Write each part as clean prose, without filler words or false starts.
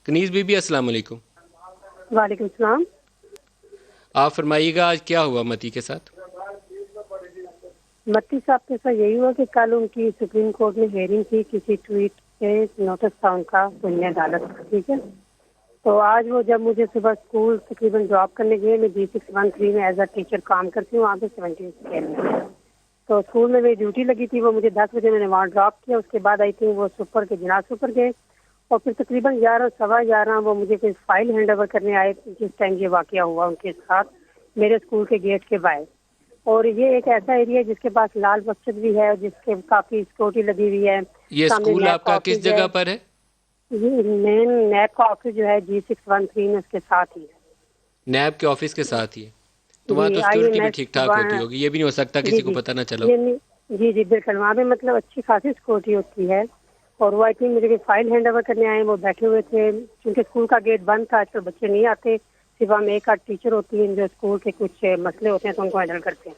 Kaneez be be السلام علیکم. وعلیکم السلام. آپ فرمائیے گا آج کیا ہوا متی کے ساتھ؟ متی صاحب کے ساتھ یہی ہوا کہ کل ان کی سپریم کورٹ میں ہیئرنگ تھی کسی ٹویٹ کے نوٹس تھا ان کا بنیاد عدالت کا. ٹھیک ہے. تو آج وہ جب مجھے صبح اسکول تقریباً ڈراپ کرنے گئے، میں B613 میں ایز اے ٹیچر کام کرتی ہوں وہاں پہ 17 اسکیل میں. تو اسکول میں میری ڈیوٹی لگی تھی، وہ مجھے 10 بجے میں نے وہاں ڈراپ کیا. اس کے بعد آئی تھی وہ سپر کے جناز سپر گئے اور پھر تقریباً 11 سوا 11 وہ مجھے کوئی فائل ہینڈ اوور کرنے آئے جس ٹائم یہ واقعہ ہوا ان کے ساتھ میرے اسکول کے گیٹ کے باہر. اور یہ ایک ایسا ایریا ہے جس کے پاس لال مسجد بھی ہے، جس کے کافی سیکورٹی لگی ہوئی ہے. یہ سامنے اسکول نیب آپ کا کا کس آفس ہے. جگہ پر ہے؟ یہ مین نیب کا آفس جو ہے G613 میں اس کے ساتھ ہی ہے. نیب کے آفس کے ساتھ ہی ہے، تو وہاں جی تو آئی سیکورٹی ایم بھی ایس ٹھیک ٹھاک ہوتی ہوگی، یہ بھی نہیں ہو سکتا جی کسی کو جی پتہ نہ چلو. جی جی بالکل، وہاں پہ مطلب اچھی خاصی سیکورٹی ہوتی ہے. اور وہ آئی تھنک مجھے فائل ہینڈ اوور کرنے آئے، وہ بیٹھے ہوئے تھے کیونکہ اسکول کا گیٹ بند تھا. آج کل بچے نہیں آتے، صرف ہم ایک آدھ ٹیچر ہوتی ہیں جو اسکول کے کچھ مسئلے ہوتے ہیں تو ان کو ہینڈل کرتے ہیں.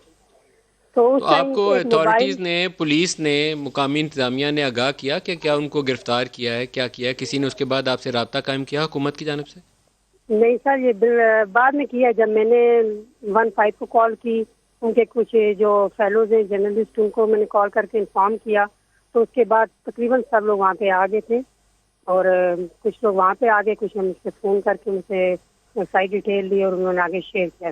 تو اس تو آپ ٹائم کو ایک موبائل، اتھارٹیز نے، پولیس نے، مقامی انتظامیہ نے آگاہ کیا کہ کیا ان کو گرفتار کیا ہے، کیا کیا ہے؟ کسی نے اس کے بعد آپ سے رابطہ قائم کیا حکومت کی جانب سے؟ نہیں سر، یہ بعد میں کیا جب میں نے 15 کو کال کی. ان کے کچھ جو فیلوز ہیں جرنلسٹ ان کو میں نے کال کر کے انفارم کیا. تو اس کے بعد تقریباً سب لوگ وہاں پہ آ گئے تھے اور کچھ لوگ وہاں پہ آ گئے، کچھ نے مجھ سے فون کر کے مجھے سائٹ ڈیٹیل دی اور انہوں نے آگے شیئر کیا.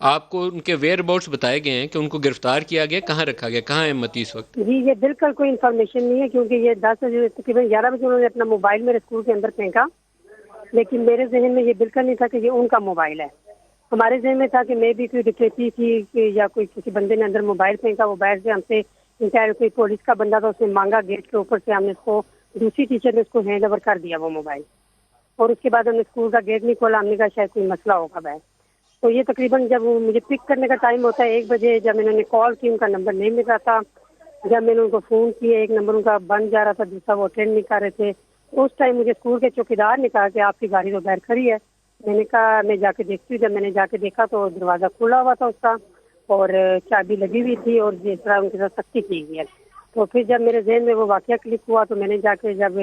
آپ کو ان کے ویئر اباؤٹس بتائے گئے ہیں کہ ان کو گرفتار کیا گیا، کہاں رکھا گیا، کہاں ہے متی اس وقت؟ جی یہ بالکل کوئی انفارمیشن نہیں ہے کیونکہ یہ 10 بجے تقریباً 11 بجے انہوں نے اپنا موبائل میرے اسکول کے اندر پھینکا، لیکن میرے ذہن میں یہ بالکل نہیں تھا کہ یہ ان کا موبائل ہے. ہمارے ذہن میں تھا کہ میں بھی کوئی ڈکیتی تھی یا کوئی کسی بندے نے اندر موبائل پھینکا. وہ باہر سے ہم سے انٹائر کوئی پولیس کا بندہ تھا، اس نے مانگا گیٹ کے اوپر سے. ہم نے اس کو دوسری ٹیچر نے اس کو ہینڈ اوور کر دیا وہ موبائل، اور اس کے بعد ہم نے اسکول کا گیٹ نہیں کھولا. ہم نے کہا شاید کوئی مسئلہ ہوگا باہر. تو یہ تقریباً جب مجھے پک کرنے کا ٹائم ہوتا ہے 1 بجے، جب انہوں نے کال کی ان کا نمبر نہیں مل رہا تھا. جب میں نے ان کو فون کیا ایک نمبر ان کا بند جا رہا تھا، دوسرا وہ اٹینڈ نہیں کر رہے تھے. اس ٹائم مجھے اسکول کے چوکیدار نے کہا کہ آپ کی گاڑی تو باہر کھڑی ہے. میں نے کہا میں جا کے دیکھتی ہوں. جب میں نے جا کے دیکھا تو دروازہ کھلا ہوا تھا اس کا اور چابی لگی ہوئی تھی اور جس طرح ان کے ساتھ سختی کی گئی ہے. تو پھر جب میرے ذہن میں وہ واقعہ کلک ہوا تو میں نے جا کے جب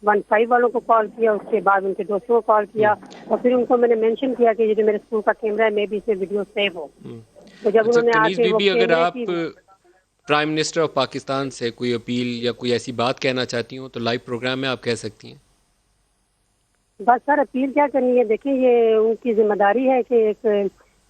15 والوں کو کال کیا، اس کے بعد ان کے دوستوں کو کال کیا اور پھر ان کو میں نے مینشن کیا کہ یہ جو میرے اسکول کا کیمرہ ہے میں بھی اسے ویڈیو سیو ہو. تو جب اچھا انہوں نے آ کنیز کے بی وہ بی، اگر کیمرے آپ کی، پرائم منسٹر آف پاکستان سے کوئی اپیل یا کوئی ایسی بات کہنا چاہتی ہوں تو لائیو پروگرام میں آپ کہہ سکتی ہیں. بس سر اپیل کیا کرنی ہے، دیکھیں یہ ان کی ذمہ داری ہے کہ ایک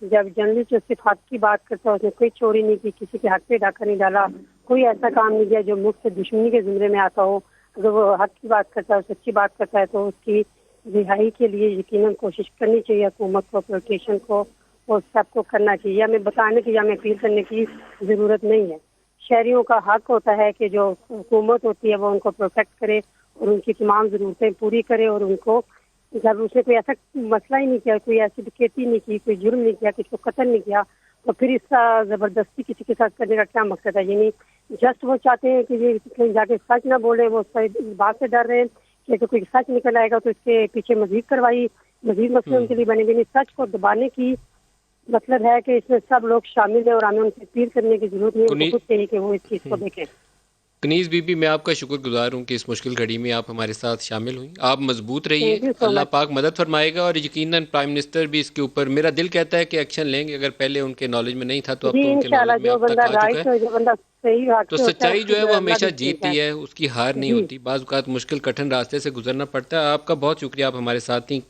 جب جرنلسٹ صرف حق کی بات کرتا ہے، اس نے کوئی چوری نہیں کی، کسی کے حق پہ ڈاکہ نہیں ڈالا، کوئی ایسا کام نہیں کیا جو ملک سے دشمنی کے زمرے میں آتا ہو. اگر وہ حق کی بات کرتا ہے، سچی بات کرتا ہے تو اس کی رہائی کے لیے یقیناً کوشش کرنی چاہیے حکومت کو، پولیٹیشین کو، اور سب کو کرنا چاہیے. یا میں بتانے کی یا میں اپیل کرنے کی ضرورت نہیں ہے. شہریوں کا حق ہوتا ہے کہ جو حکومت ہوتی ہے وہ ان کو پروٹیکٹ کرے اور ان کی تمام ضرورتیں پوری کرے. اور ان کو جب اس نے کوئی ایسا مسئلہ ہی نہیں کیا، کوئی ایسی ڈکیتی نہیں کی، کوئی جرم نہیں کیا، کسی کو قتل نہیں کیا، تو پھر اس کا زبردستی کسی کے ساتھ کرنے کا کیا مقصد ہے؟ یعنی جسٹ وہ چاہتے ہیں کہ یہ کہیں جا کے سچ نہ بولے، وہ اس بات سے ڈر رہے ہیں کہ کوئی سچ نکل آئے گا تو اس کے پیچھے مزید کارروائی، مزید مسئلے ان کے لیے بنے گے. سچ کو دبانے کی مطلب ہے کہ اس میں سب لوگ شامل ہیں اور ہمیں ان سے اپیل کرنے کی ضرورت نہیں ہے. ان کو خود چاہیے کہ وہ اس چیز کو دیکھیں. کنیز بی بی، میں آپ کا شکر گزار ہوں کہ اس مشکل گھڑی میں آپ ہمارے ساتھ شامل ہوئیں. آپ مضبوط رہیے، تھینک یو سو اللہ مچ. پاک مدد فرمائے گا اور یقیناً پرائم منسٹر بھی اس کے اوپر، میرا دل کہتا ہے کہ ایکشن لیں گے. اگر پہلے ان کے نالج میں نہیں تھا تو اب جی تو ان کے انشاءاللہ نالج میں جو اب تک بندہ آ چکا ہے. رائٹ ہو، جو بندہ صحیح حق تو سے ہوتا ہے سچائی اس کی جو ہے وہ اللہ ہمیشہ بھی سنتا جیتتی ہے، اس کی ہار ہے. نہیں جی ہوتی. بعض اوقات مشکل کٹھن راستے سے گزرنا پڑتا ہے. آپ کا بہت شکریہ، آپ ہمارے ساتھ تھیں.